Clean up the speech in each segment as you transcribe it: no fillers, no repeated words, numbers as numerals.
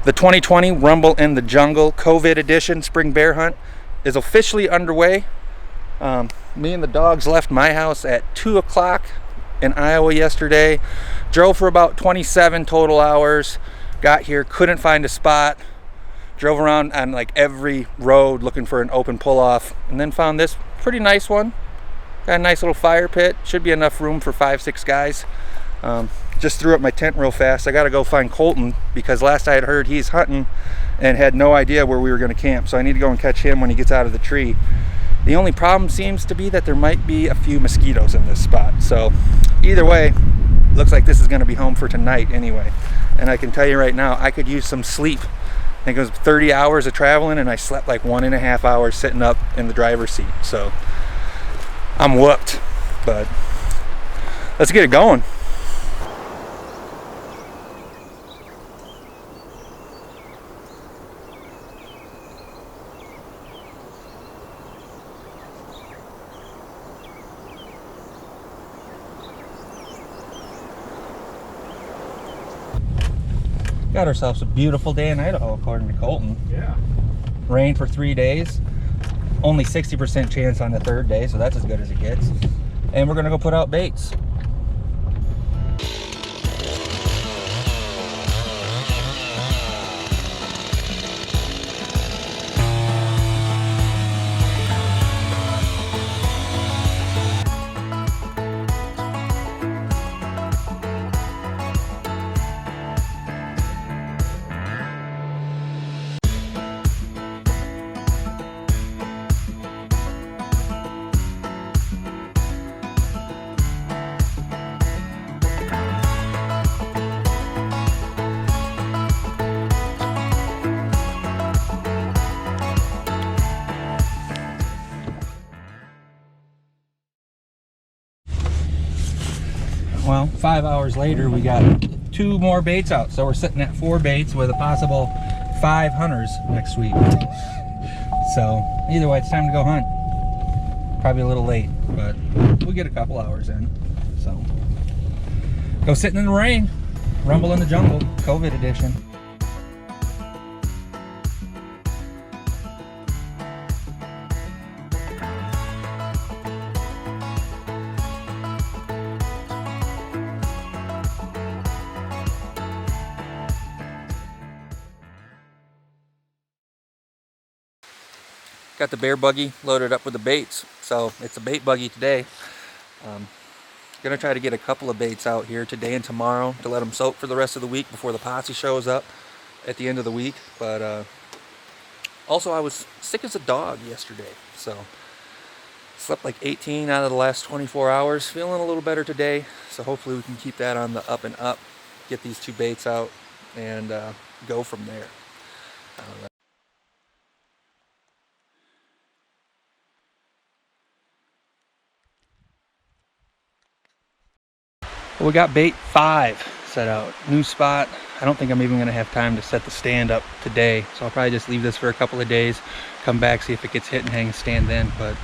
The 2020 Rumble in the Jungle COVID edition spring bear hunt is officially underway. Me and the dogs left my house at 2 o'clock in Iowa yesterday. Drove for about 27 total hours. Got here, couldn't find a spot. Drove around on like every road looking for an open pull-off, and then found this pretty nice one. Got a nice little fire pit. Should be enough room for 5-6 guys. Just threw up my tent real fast. I gotta go find Colton because last I had heard he's hunting and had no idea where we were gonna camp. So I need to go and catch him when he gets out of the tree. The only problem seems to be that there might be a few mosquitoes in this spot. So either way, looks like this is gonna be home for tonight anyway. And I can tell you right now, I could use some sleep. I think it was 30 hours of traveling and I slept like 1.5 hours sitting up in the driver's seat. So I'm whooped, but let's get it going. Got ourselves a beautiful day in Idaho, according to Colton. Yeah. Rain for 3 days. Only 60% chance on the 3rd day, so that's as good as it gets. And we're gonna go put out baits. Well, 5 hours later, we got 2 more baits out. So we're sitting at 4 baits with a possible 5 hunters next week. So either way, it's time to go hunt. Probably a little late, but we'll get a couple hours in. So go sitting in the rain, Rumble in the Jungle, COVID edition. Got the bear buggy loaded up with the baits, so it's a bait buggy today. Gonna try to get a couple of baits out here today and tomorrow to let them soak for the rest of the week before the posse shows up at the end of the week. But also I was sick as a dog yesterday, so slept like 18 out of the last 24 hours. Feeling a little better today, so hopefully we can keep that on the up and up, get these 2 baits out, and go from there. We got bait 5 set out. New spot. I don't think I'm even going to have time to set the stand up today, so I'll probably just leave this for a couple of days, come back, see if it gets hit and hang a stand then. But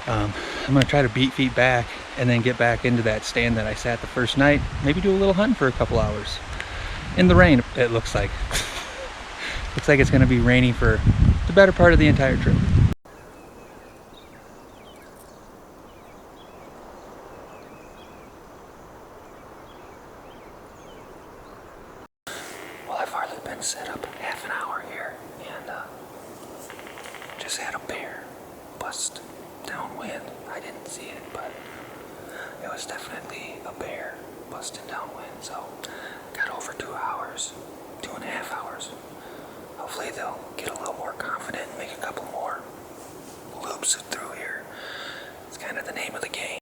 I'm going to try to beat feet back and then get back into that stand that I sat the first night. Maybe do a little hunting for a couple hours. In the rain, it looks like. Looks like it's going to be raining for the better part of the entire trip. Set up half an hour here and just had a bear bust downwind. I didn't see it, but it was definitely a bear busting downwind. So got over 2 hours, 2.5 hours. Hopefully they'll get a little more confident and make a couple more loops through here. It's kind of the name of the game.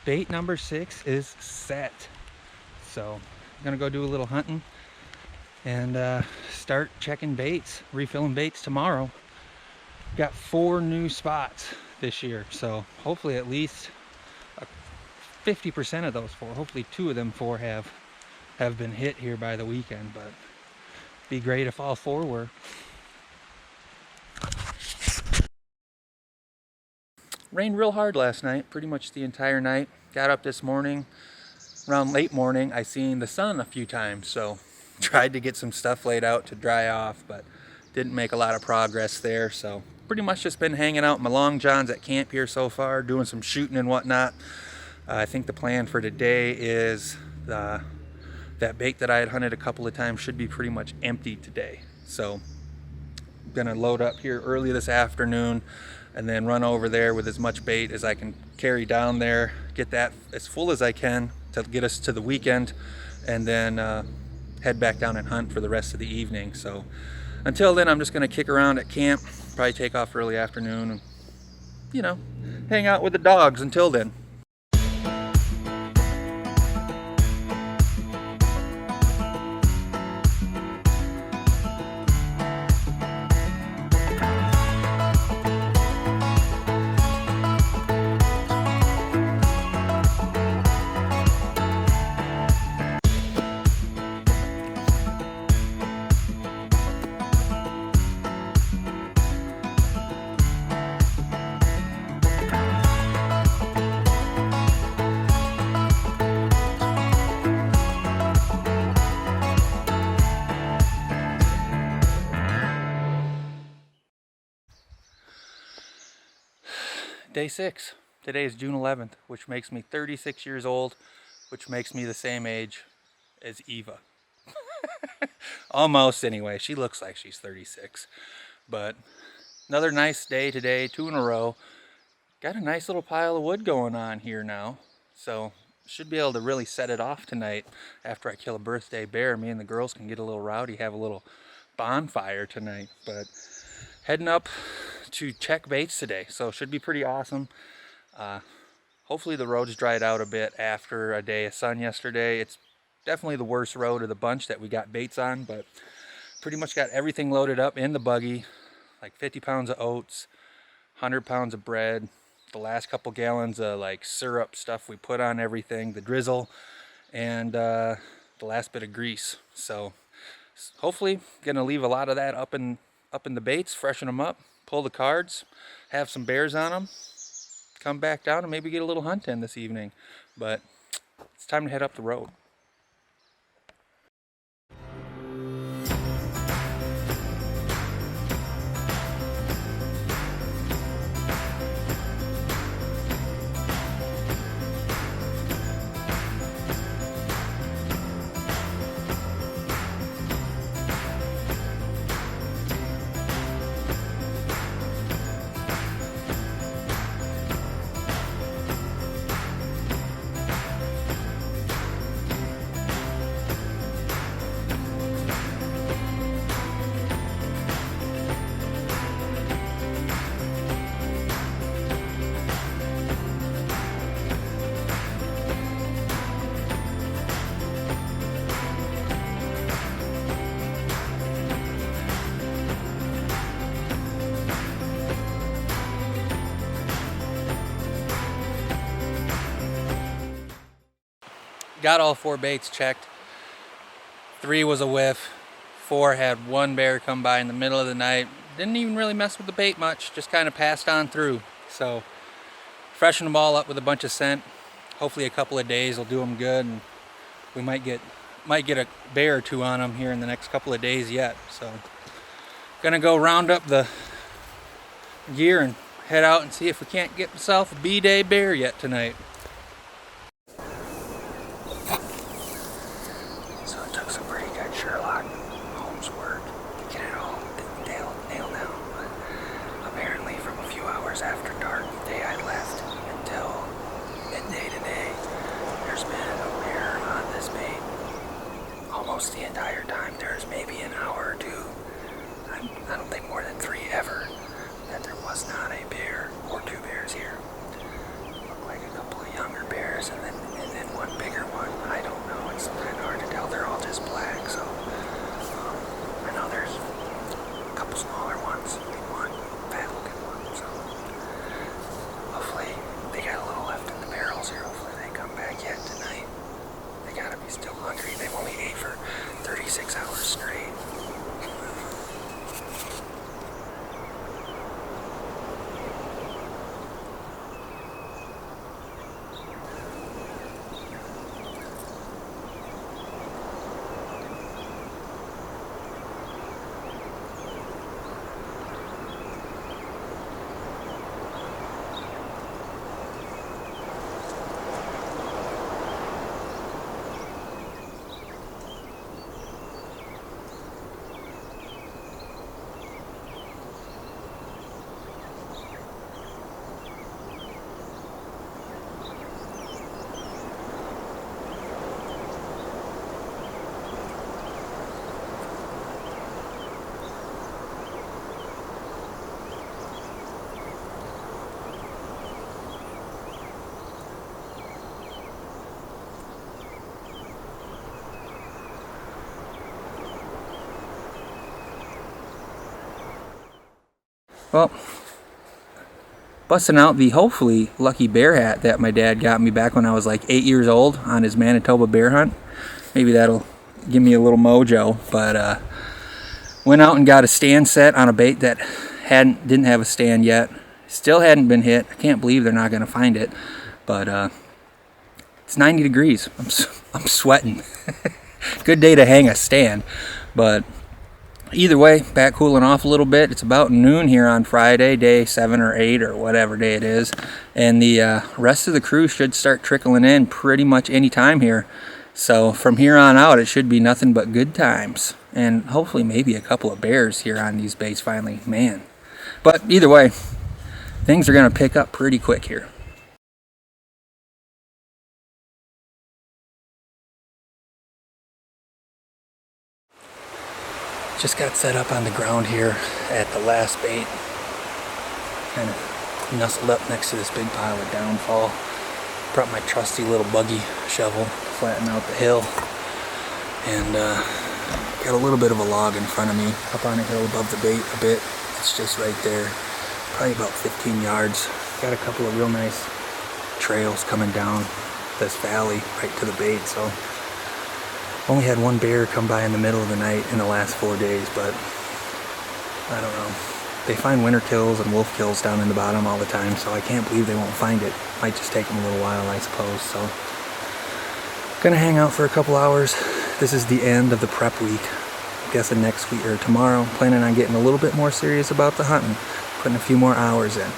bait number 6 is set. So I'm gonna go do a little hunting and start checking baits, refilling baits tomorrow. Got 4 new spots this year, so hopefully at least 50% of those 4, hopefully 2 of them 4 have been hit here by the weekend, but be great if all 4 were. Rained real hard last night, pretty much the entire night. Got up this morning, around late morning, I seen the sun a few times, so tried to get some stuff laid out to dry off, but didn't make a lot of progress there. So pretty much just been hanging out in my long johns at camp here so far, doing some shooting and whatnot. I think the plan for today is that bait that I had hunted a couple of times should be pretty much empty today. So I'm gonna load up here early this afternoon and then run over there with as much bait as I can carry down there, get that as full as I can to get us to the weekend, and then head back down and hunt for the rest of the evening. So until then, I'm just gonna kick around at camp, probably take off early afternoon and, you know, hang out with the dogs until then. Day 6. Today is June 11th, which makes me 36 years old, which makes me the same age as Eva. Almost, anyway. She looks like she's 36. But another nice day today, 2 in a row. Got a nice little pile of wood going on here now. So should be able to really set it off tonight after I kill a birthday bear. Me and the girls can get a little rowdy, have a little bonfire tonight. But heading up to check baits today, so should be pretty awesome. Hopefully the road's dried out a bit after a day of sun yesterday. It's definitely the worst road of the bunch that we got baits on, but pretty much got everything loaded up in the buggy, like 50 pounds of oats, 100 pounds of bread, the last couple gallons of like syrup stuff we put on everything, the drizzle, and the last bit of grease. So hopefully gonna leave a lot of that up in the baits, freshen them up, pull the cards, have some bears on them, come back down and maybe get a little hunt in this evening. But it's time to head up the road. Got all 4 baits checked. 3 was a whiff. 4 had 1 bear come by in the middle of the night. Didn't even really mess with the bait much, just kind of passed on through. So freshen them all up with a bunch of scent. Hopefully a couple of days will do them good, and we might get a bear or 2 on them here in the next couple of days yet. So gonna go round up the gear and head out and see if we can't get myself a B-Day bear yet tonight. After dark, the day I left, until midday today, there's been a bear on this bait almost the entire time. There's maybe an hour or 2, I don't think more than 3 ever, that there was not a bear or 2 bears here. Looked like a complete Well, busting out the hopefully lucky bear hat that my dad got me back when I was like 8 years old on his Manitoba bear hunt. Maybe that'll give me a little mojo. But went out and got a stand set on a bait that didn't have a stand yet. Still hadn't been hit. I can't believe they're not going to find it. But it's 90 degrees. I'm sweating. Good day to hang a stand. But either way, back cooling off a little bit. It's about noon here on Friday, day 7 or 8 or whatever day it is. And the rest of the crew should start trickling in pretty much any time here. So from here on out, it should be nothing but good times. And hopefully maybe a couple of bears here on these baits finally. Man. But either way, things are going to pick up pretty quick here. Just got set up on the ground here at the last bait. Kind of nestled up next to this big pile of downfall. Brought my trusty little buggy shovel to flatten out the hill. And got a little bit of a log in front of me up on a hill above the bait a bit. It's just right there, probably about 15 yards. Got a couple of real nice trails coming down this valley right to the bait. So only had one bear come by in the middle of the night in the last 4 days, but I don't know. They find winter kills and wolf kills down in the bottom all the time, so I can't believe they won't find it. Might just take them a little while, I suppose. So gonna hang out for a couple hours. This is the end of the prep week. I'm guessing next week or tomorrow, planning on getting a little bit more serious about the hunting, putting a few more hours in.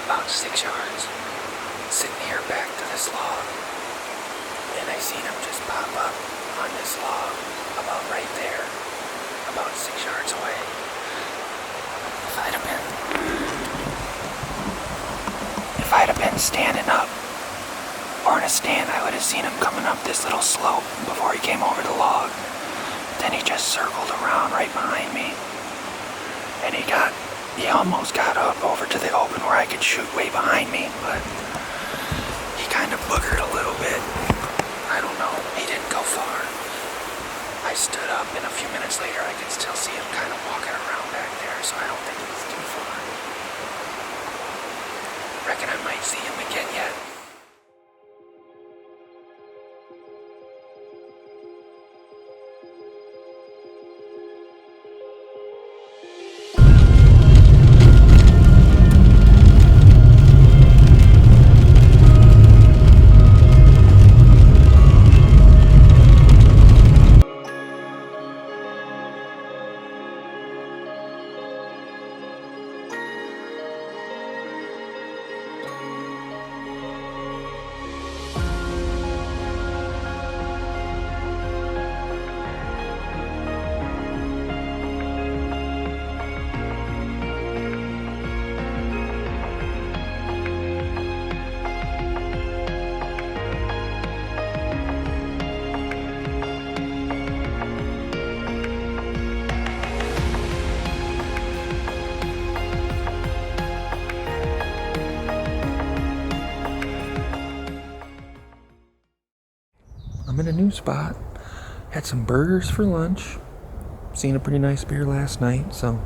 About 6 yards, sitting here back to this log, and I seen him just pop up on this log about right there, about 6 yards away. If I'd have been standing up or in a stand, I would have seen him coming up this little slope before he came over the log. Then he just circled around right behind me, and he almost got up over to the open where I could shoot way behind me, but he kind of boogered a little bit. I don't know. He didn't go far. I stood up, and a few minutes later I could still see him kind of walking around back there, so I don't think he was too far. Reckon I might see him again yet. I'm in a new spot. Had some burgers for lunch. Seen a pretty nice beer last night, so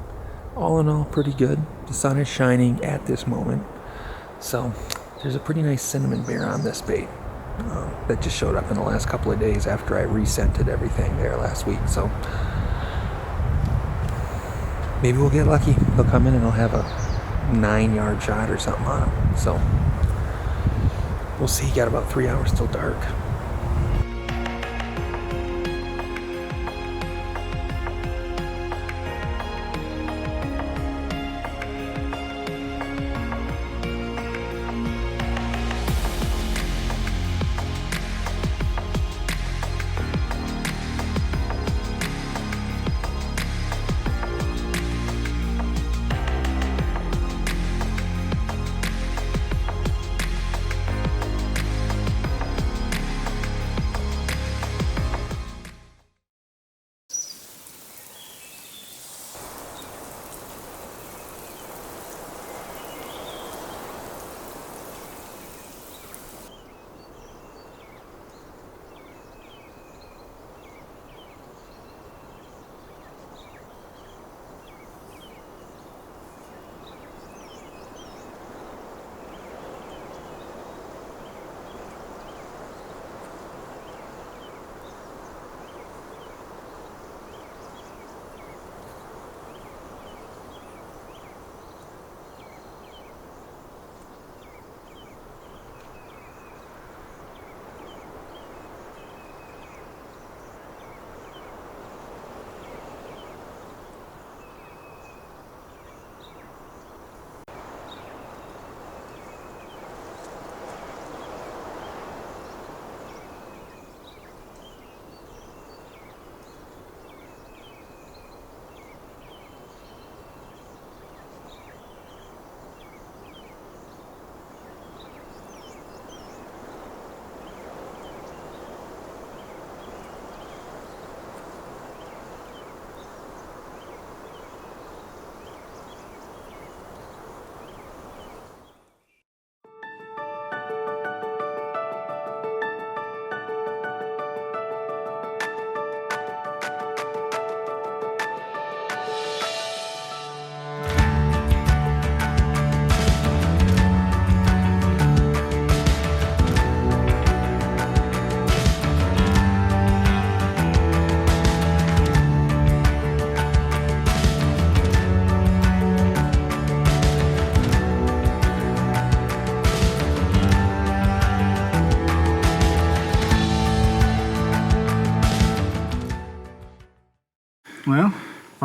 all in all, pretty good. The sun is shining at this moment. So there's a pretty nice cinnamon bear on this bait that just showed up in the last couple of days after I rescented everything there last week. So maybe we'll get lucky. He'll come in and I'll have a 9-yard shot or something on him. So we'll see. Got about 3 hours till dark.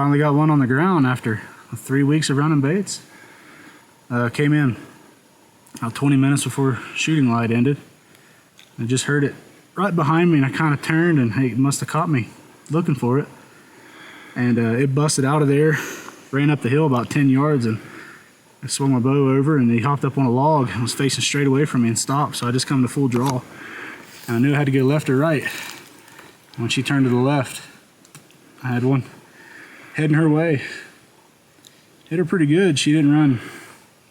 Finally got one on the ground after 3 weeks of running baits. Came in about 20 minutes before shooting light ended. I just heard it right behind me, and I kind of turned, and it must have caught me looking for it. And it busted out of there, ran up the hill about 10 yards, and I swung my bow over, and he hopped up on a log and was facing straight away from me and stopped. So I just come to full draw, and I knew I had to go left or right. When she turned to the left, I had one heading her way. Hit her pretty good. She didn't run,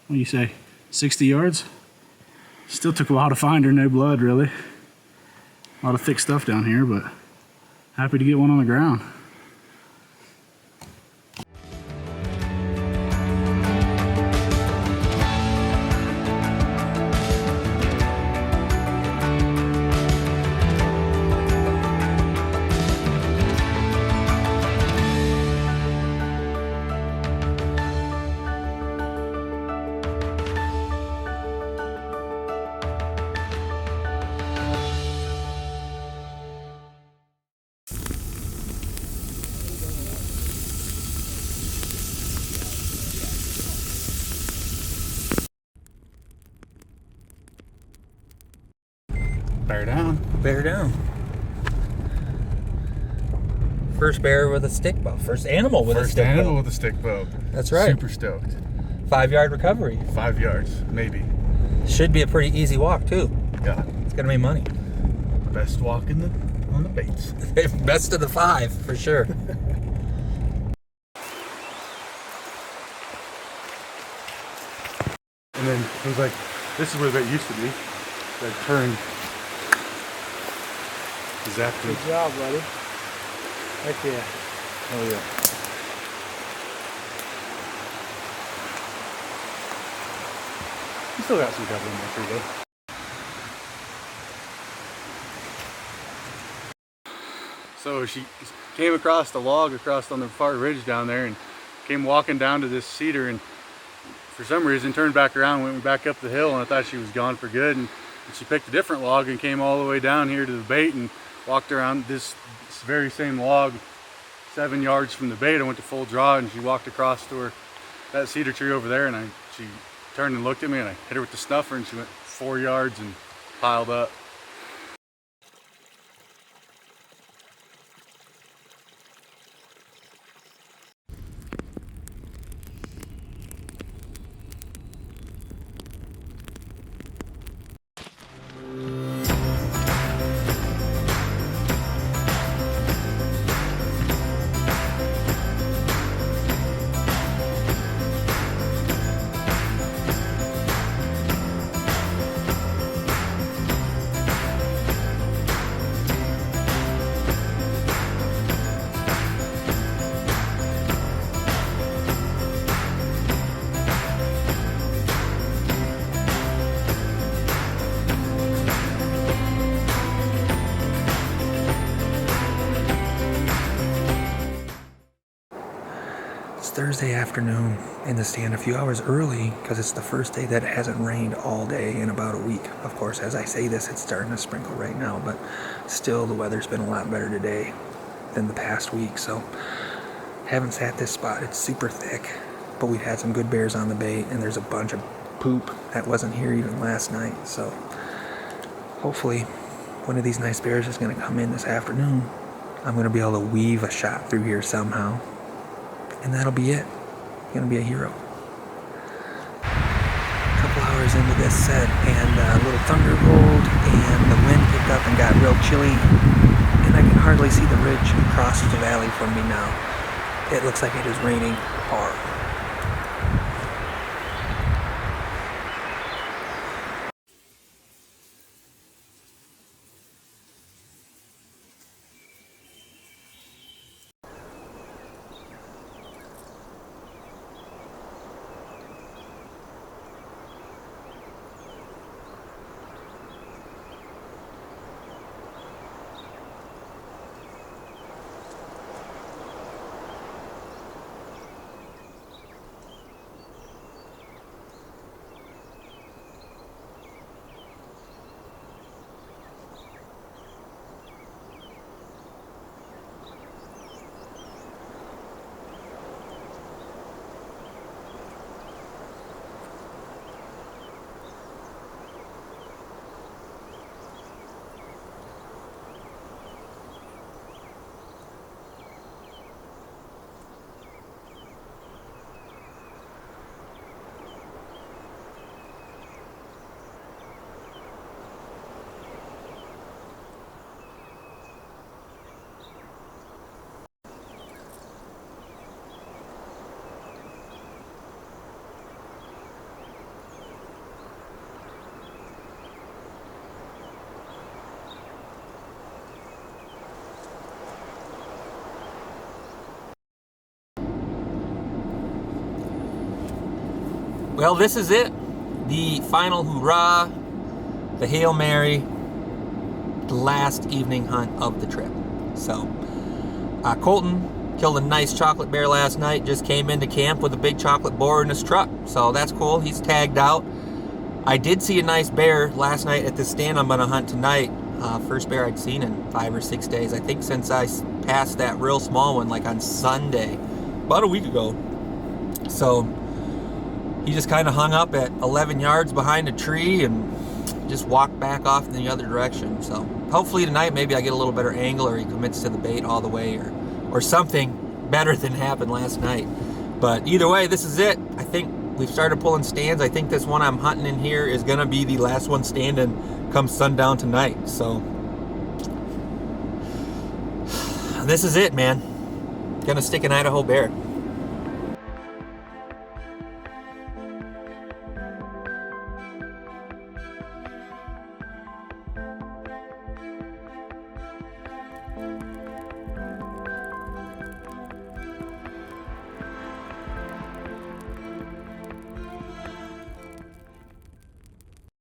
what do you say, 60 yards? Still took a while to find her, no blood really. A lot of thick stuff down here, but happy to get one on the ground. Bear down. Bear down. First bear with a stick bow. First animal with a stick bow. First animal with a stick bow. That's right. Super stoked. 5-yard recovery. 5 yards, maybe. Should be a pretty easy walk too. Yeah. It's gonna be money. Best walk on the baits. Best of the 5 for sure. And then it was like, this is where the bait used to be. That turned. Exactly. Good job, buddy. Heck yeah. Oh yeah. You still got some cover in there for you though. So she came across the log across on the far ridge down there and came walking down to this cedar, and for some reason turned back around, went back up the hill, and I thought she was gone for good, and she picked a different log and came all the way down here to the bait and walked around this very same log 7 yards from the bait. I went to full draw, and she walked across to that cedar tree over there, and she turned and looked at me, and I hit her with the snuffer, and she went 4 yards and piled up. Thursday afternoon in the stand a few hours early because it's the first day that it hasn't rained all day in about a week. Of course, as I say this, it's starting to sprinkle right now, but still the weather's been a lot better today than the past week. So haven't sat this spot. It's super thick, but we've had some good bears on the bait, and there's a bunch of poop that wasn't here even last night. So hopefully one of these nice bears is going to come in this afternoon. I'm going to be able to weave a shot through here somehow. And that'll be it. I'm gonna be a hero. A couple hours into this set, and a little thunder rolled, and the wind picked up and got real chilly, and I can hardly see the ridge across the valley from me now. It looks like it is raining hard. Well, this is it. The final hoorah, the Hail Mary, the last evening hunt of the trip. So, Colton killed a nice chocolate bear last night, just came into camp with a big chocolate boar in his truck. So that's cool, he's tagged out. I did see a nice bear last night at the stand I'm gonna hunt tonight. First bear I'd seen in 5 or 6 days. I think since I passed that real small one, like on Sunday, about a week ago. So he just kind of hung up at 11 yards behind a tree and just walked back off in the other direction. So hopefully tonight maybe I get a little better angle, or he commits to the bait all the way, or something better than happened last night. But either way, this is it. I think we've started pulling stands. I think this one I'm hunting in here is gonna be the last one standing come sundown tonight. So this is it, man. Gonna stick an Idaho bear.